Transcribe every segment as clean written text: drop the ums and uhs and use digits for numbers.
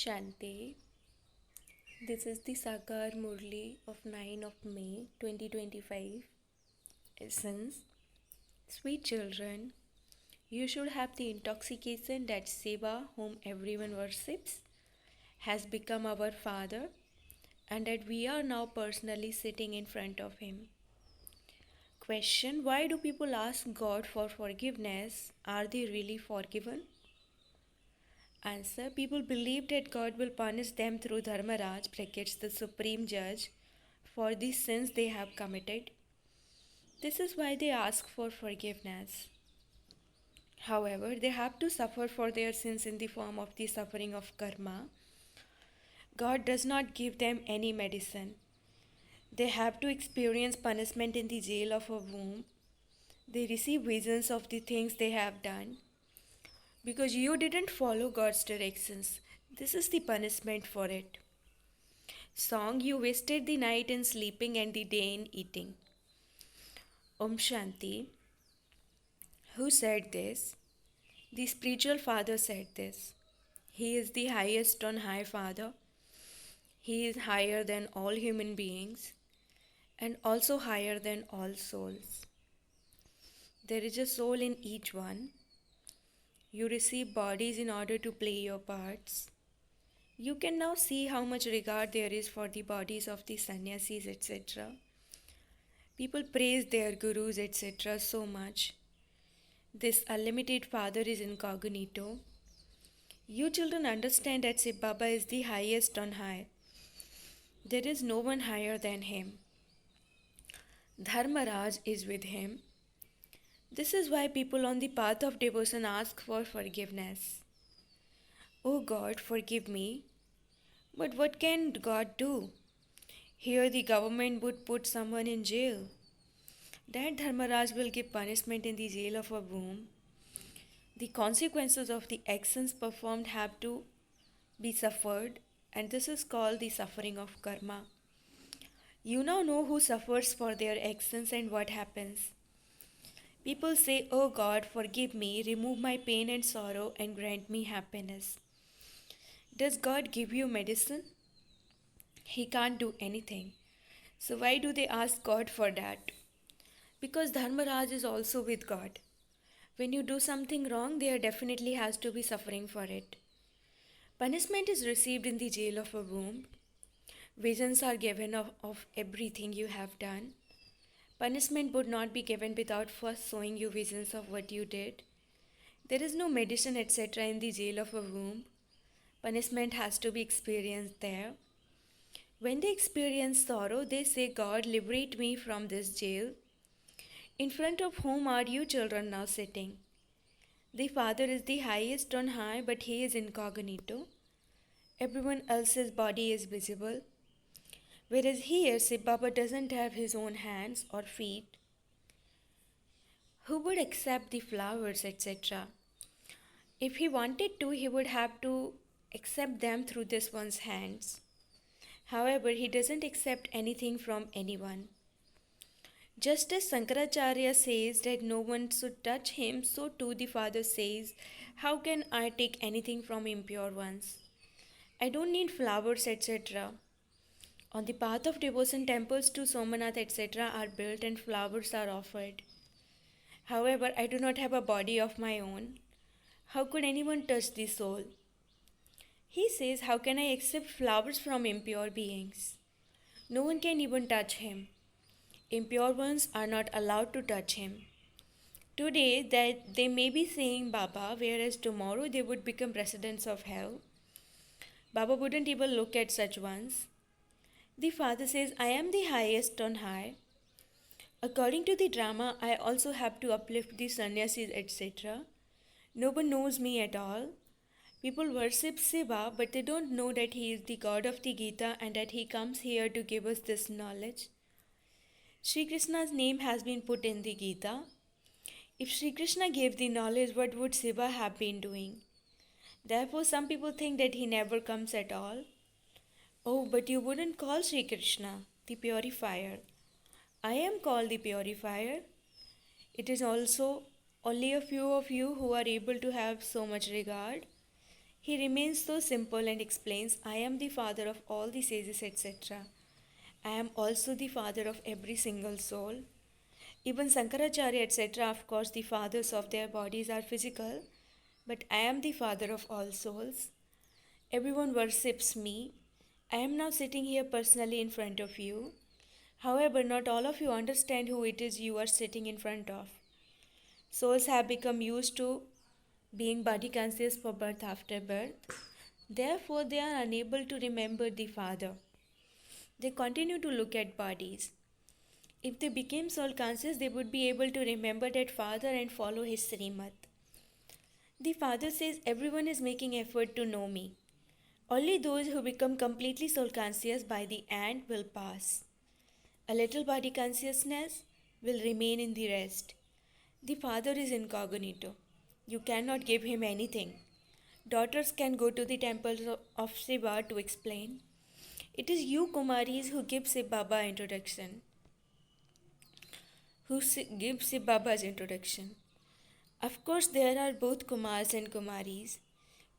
Shanti. This is the Sakar Murli of 9 of May 2025. Essence. Sweet children, you should have the intoxication that Shiva, whom everyone worships, has become our Father and that we are now personally sitting in front of Him. Question. Why do people ask God for forgiveness? Are they really forgiven? Answer. People believe that God will punish them through Dharmaraj, brackets the supreme judge, for the sins they have committed. This is why they ask for forgiveness. However, they have to suffer for their sins in the form of the suffering of karma. God does not give them any medicine. They have to experience punishment in the jail of a womb. They receive visions of the things they have done. Because you didn't follow God's directions, this is the punishment for it. Song, you wasted the night in sleeping and the day in eating. Om Shanti. Who said this? The spiritual father said this. He is the highest on high Father. He is higher than all human beings and also higher than all souls. There is a soul in each one. You receive bodies in order to play your parts. You can now see how much regard there is for the bodies of the sannyasis, etc. People praise their gurus, etc. so much. This unlimited Father is incognito. You children understand that Shiv Baba is the highest on high. There is no one higher than him. Dharmaraj is with him. This is why people on the path of devotion ask for forgiveness. Oh God, forgive me. But what can God do? Here the government would put someone in jail. That Dharmaraj will give punishment in the jail of a womb. The consequences of the actions performed have to be suffered, and this is called the suffering of karma. You now know who suffers for their actions and what happens. People say, Oh God, forgive me, remove my pain and sorrow, and grant me happiness. Does God give you medicine? He can't do anything. So why do they ask God for that? Because Dharmaraj is also with God. When you do something wrong, there definitely has to be suffering for it. Punishment is received in the jail of a womb. Visions are given of everything you have done. Punishment would not be given without first showing you visions of what you did. There is no medicine, etc. in the jail of a womb. Punishment has to be experienced there. When they experience sorrow, they say, God, liberate me from this jail. In front of whom are you children now sitting? The Father is the highest on high, but he is incognito. Everyone else's body is visible. Whereas here, Shiv Baba doesn't have his own hands or feet. Who would accept the flowers, etc.? If he wanted to, he would have to accept them through this one's hands. However, he doesn't accept anything from anyone. Just as Shankaracharya says that no one should touch him, so too the Father says, how can I take anything from impure ones? I don't need flowers, etc. On the path of devotion, temples to Somanath, etc. are built and flowers are offered. However, I do not have a body of my own. How could anyone touch the soul? He says, how can I accept flowers from impure beings? No one can even touch him. Impure ones are not allowed to touch him. Today, that they may be saying Baba, whereas tomorrow they would become residents of hell. Baba wouldn't even look at such ones. The Father says, I am the highest on high. According to the drama, I also have to uplift the sannyasis, etc. No one knows me at all. People worship Shiva, but they don't know that he is the God of the Gita and that he comes here to give us this knowledge. Sri Krishna's name has been put in the Gita. If Sri Krishna gave the knowledge, what would Shiva have been doing? Therefore, some people think that he never comes at all. Oh, but you wouldn't call Sri Krishna the purifier. I am called the purifier. It is also only a few of you who are able to have so much regard. He remains so simple and explains, I am the father of all the sages, etc. I am also the father of every single soul. Even Sankaracharya, etc., of course, the fathers of their bodies are physical, but I am the father of all souls. Everyone worships me. I am now sitting here personally in front of you. However, not all of you understand who it is you are sitting in front of. Souls have become used to being body conscious for birth after birth. Therefore, they are unable to remember the Father. They continue to look at bodies. If they became soul conscious, they would be able to remember that Father and follow his Srimad. The Father says everyone is making effort to know me. Only those who become completely soul conscious by the end will pass. A little body consciousness will remain in the rest. The Father is incognito. You cannot give him anything. Daughters can go to the temples of Shiva to explain. It is you, Kumaris, who give Shiv Baba introduction. Give Shiv Baba's introduction. Of course, there are both Kumars and Kumaris.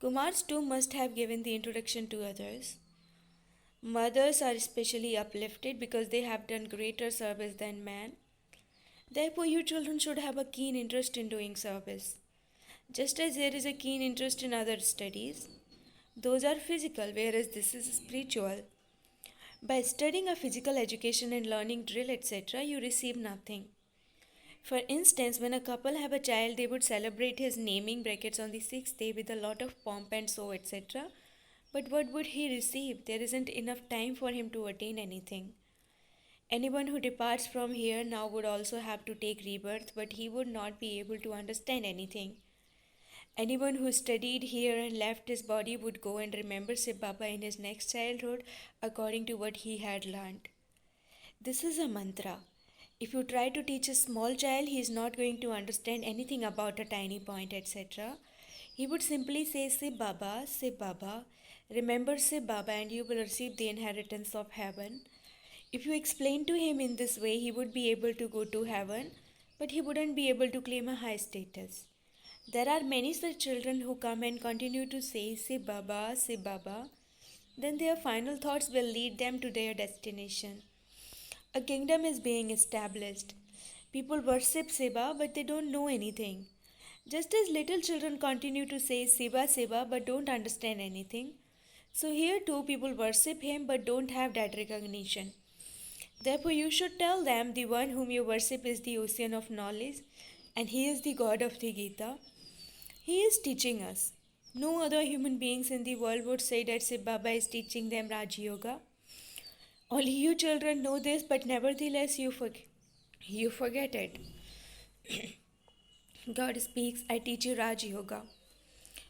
Kumars too must have given the introduction to others. Mothers are especially uplifted because they have done greater service than man. Therefore, you children should have a keen interest in doing service. Just as there is a keen interest in other studies, those are physical, whereas this is spiritual. By studying a physical education and learning drill, etc., you receive nothing. For instance, when a couple have a child, they would celebrate his naming brackets on the sixth day with a lot of pomp and so, etc. But what would he receive? There isn't enough time for him to attain anything. Anyone who departs from here now would also have to take rebirth, but he would not be able to understand anything. Anyone who studied here and left his body would go and remember Shiv Baba in his next childhood according to what he had learned. This is a mantra. If you try to teach a small child, he is not going to understand anything about a tiny point, etc. He would simply say, Shiv Baba, remember Shiv Baba, and you will receive the inheritance of heaven. If you explain to him in this way, he would be able to go to heaven, but he wouldn't be able to claim a high status. There are many such children who come and continue to say, Shiv Baba, then their final thoughts will lead them to their destination. A kingdom is being established. People worship Shiva, but they don't know anything. Just as little children continue to say Shiva, but don't understand anything. So here too people worship him, but don't have that recognition. Therefore you should tell them the one whom you worship is the ocean of knowledge, and he is the God of the Gita. He is teaching us. No other human beings in the world would say that Shiv Baba is teaching them Raj Yoga. Only you children know this, but nevertheless you forget it. God speaks, I teach you Raj Yoga.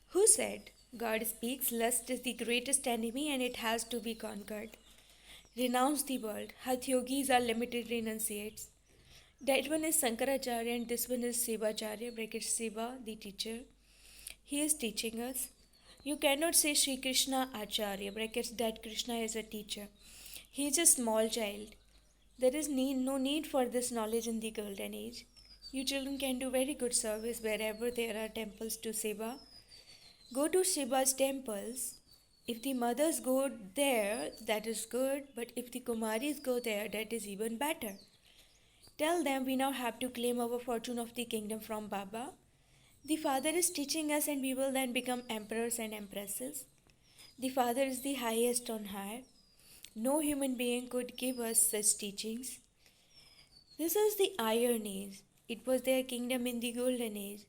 Who said? God speaks, lust is the greatest enemy and it has to be conquered. Renounce the world. Hath yogis are limited renunciates. That one is Sankaracharya and this one is Sivacharya, brackets Siva, the teacher. He is teaching us. You cannot say Sri Krishna Acharya, brackets that Krishna is a teacher. He is a small child. There is no need for this knowledge in the golden age. You children can do very good service wherever there are temples to Shiva. Go to Shiva's temples. If the mothers go there, that is good, but if the Kumaris go there, that is even better. Tell them we now have to claim our fortune of the kingdom from Baba. The Father is teaching us and we will then become emperors and empresses. The Father is the highest on high. No human being could give us such teachings. This is the Iron Age. It was their kingdom in the Golden Age.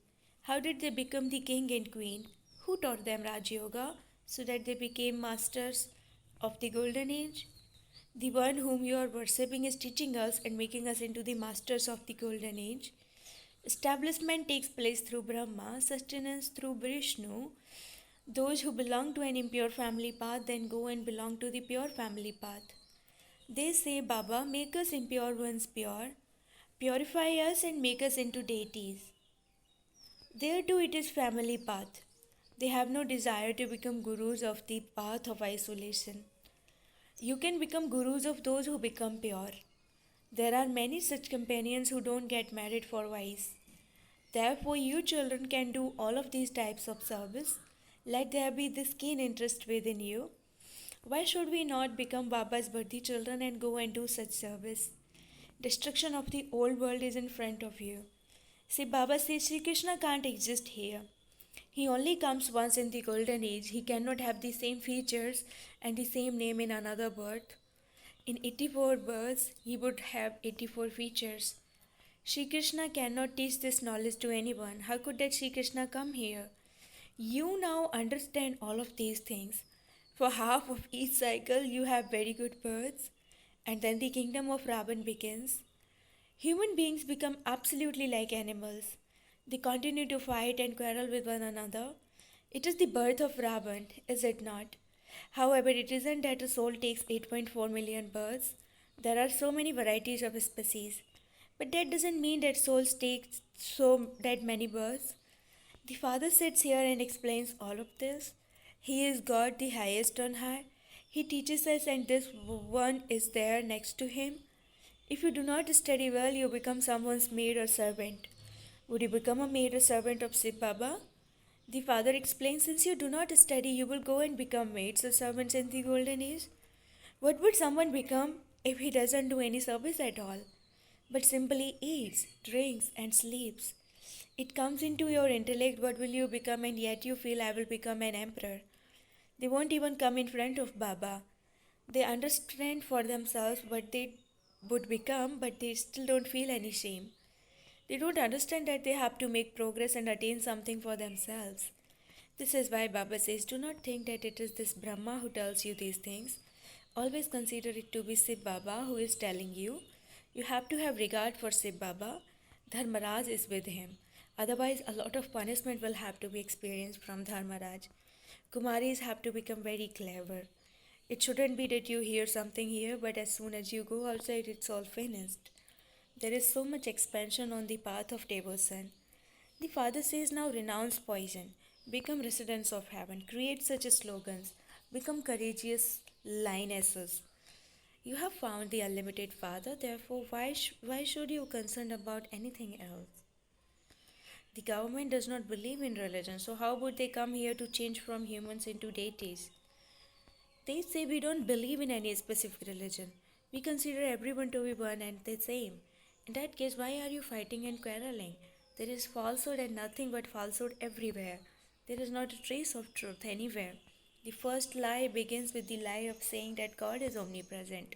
How did they become the king and queen? Who taught them Raj Yoga so that they became masters of the Golden Age? The one whom you are worshipping is teaching us and making us into the masters of the Golden Age. Establishment takes place through Brahma, sustenance through Vishnu. Those who belong to an impure family path then go and belong to the pure family path. They say, Baba, make us impure ones pure, purify us and make us into deities. There too it is family path. They have no desire to become gurus of the path of isolation. You can become gurus of those who become pure. There are many such companions who don't get married for vice. Therefore, you children can do all of these types of service Let there be this keen interest within you. Why should we not become Baba's birthday children and go and do such service? Destruction of the old world is in front of you. See, Baba says Sri Krishna can't exist here. He only comes once in the golden age. He cannot have the same features and the same name in another birth. In 84 births, he would have 84 features. Sri Krishna cannot teach this knowledge to anyone. How could that Sri Krishna come here? You now understand all of these things. For half of each cycle, you have very good births, and then the kingdom of Ravan begins. Human beings become absolutely like animals. They continue to fight and quarrel with one another. It is the birth of Ravan, is it not? However, it isn't that a soul takes 8.4 million births. There are so many varieties of species. But that doesn't mean that souls take so that many births. The Father sits here and explains all of this. He is God, the highest on high. He teaches us, and this one is there next to him. If you do not study well, you become someone's maid or servant. Would you become a maid or servant of Shiv Baba? The Father explains, since you do not study, you will go and become maids or servants in the golden age. What would someone become if he doesn't do any service at all, but simply eats, drinks, and sleeps? It comes into your intellect what will you become, and yet you feel I will become an emperor. They won't even come in front of Baba. They understand for themselves what they would become, but they still don't feel any shame. They don't understand that they have to make progress and attain something for themselves. This is why Baba says, do not think that it is this Brahma who tells you these things. Always consider it to be Shiv Baba who is telling you. You have to have regard for Shiv Baba. Dharmaraj is with him. Otherwise, a lot of punishment will have to be experienced from Dharmaraj. Kumaris have to become very clever. It shouldn't be that you hear something here, but as soon as you go outside, it's all finished. There is so much expansion on the path of devotion. The Father says, now renounce poison, become residents of heaven, create such slogans, become courageous lionesses. You have found the unlimited Father, therefore, why should you concern about anything else? The government does not believe in religion, so how would they come here to change from humans into deities? They say we don't believe in any specific religion. We consider everyone to be one and the same. In that case, why are you fighting and quarreling? There is falsehood and nothing but falsehood everywhere. There is not a trace of truth anywhere. The first lie begins with the lie of saying that God is omnipresent.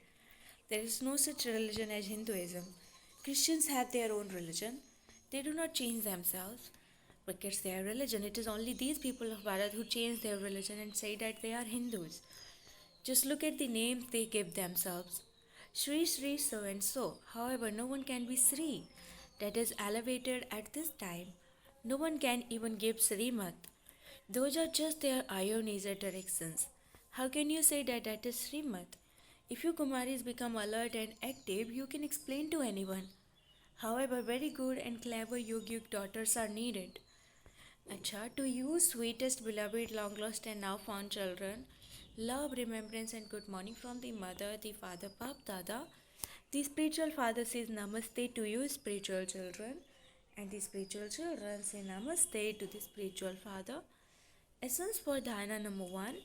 There is no such religion as Hinduism. Christians have their own religion. They do not change themselves. But it's their religion. It is only these people of Bharat who change their religion and say that they are Hindus. Just look at the names they give themselves. Sri Sri so and so. However, no one can be Sri. That is elevated at this time. No one can even give Srimat. Those are just their ironies or directions. How can you say that that is Srimat? If you Kumaris become alert and active, you can explain to anyone. However, very good and clever yogic daughters are needed. Acha, to you, sweetest, beloved, long lost, and now found children, love, remembrance, and good morning from the mother, the father, Bap Dada. The spiritual father says Namaste to you, spiritual children, and the spiritual children say Namaste to the spiritual father. Essence for dhyana number 1.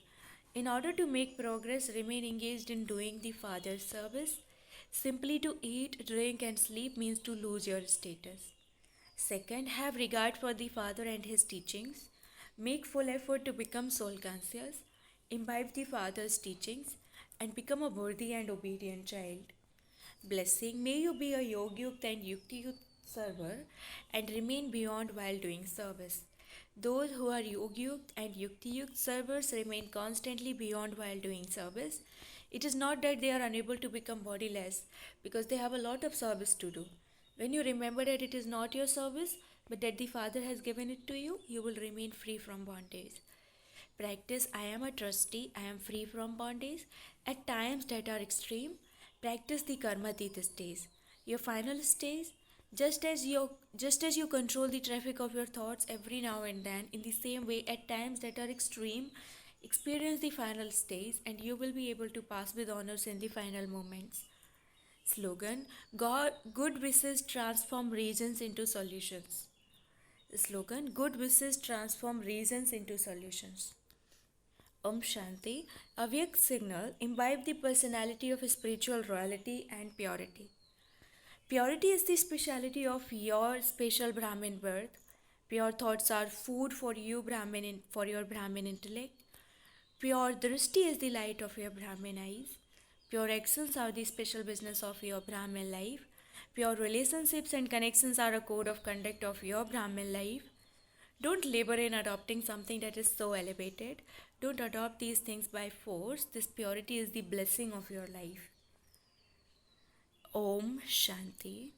In order to make progress, remain engaged in doing the Father's service. Simply to eat, drink, and sleep means to lose your status. Second, have regard for the Father and His teachings. Make full effort to become soul conscious. Imbibe the Father's teachings and become a worthy and obedient child. Blessing, may you be a yogyukt and yuktiyukt server and remain beyond while doing service. Those who are yogyukt and yuktiyukt servers remain constantly beyond while doing service. It is not that they are unable to become bodiless because they have a lot of service to do. When you remember that it is not your service but that the Father has given it to you, you will remain free from bondage. Practice I am a trustee, I am free from bondage. At times that are extreme, practice the Karmatita stage. Your final stage, just as you control the traffic of your thoughts every now and then, in the same way, at times that are extreme, experience the final stage and you will be able to pass with honors in the final moments. Slogan, God, good wishes transform regions into solutions. Slogan: Good wishes transform reasons into solutions. Om Shanti, Avyak signal imbibe the personality of spiritual royalty and purity. Purity is the speciality of your special Brahmin birth. Pure thoughts are food for you, for your Brahmin intellect. Pure drishti is the light of your Brahmin eyes. Pure actions are the special business of your Brahmin life. Pure relationships and connections are a code of conduct of your Brahmin life. Don't labor in adopting something that is so elevated. Don't adopt these things by force. This purity is the blessing of your life. Om Shanti.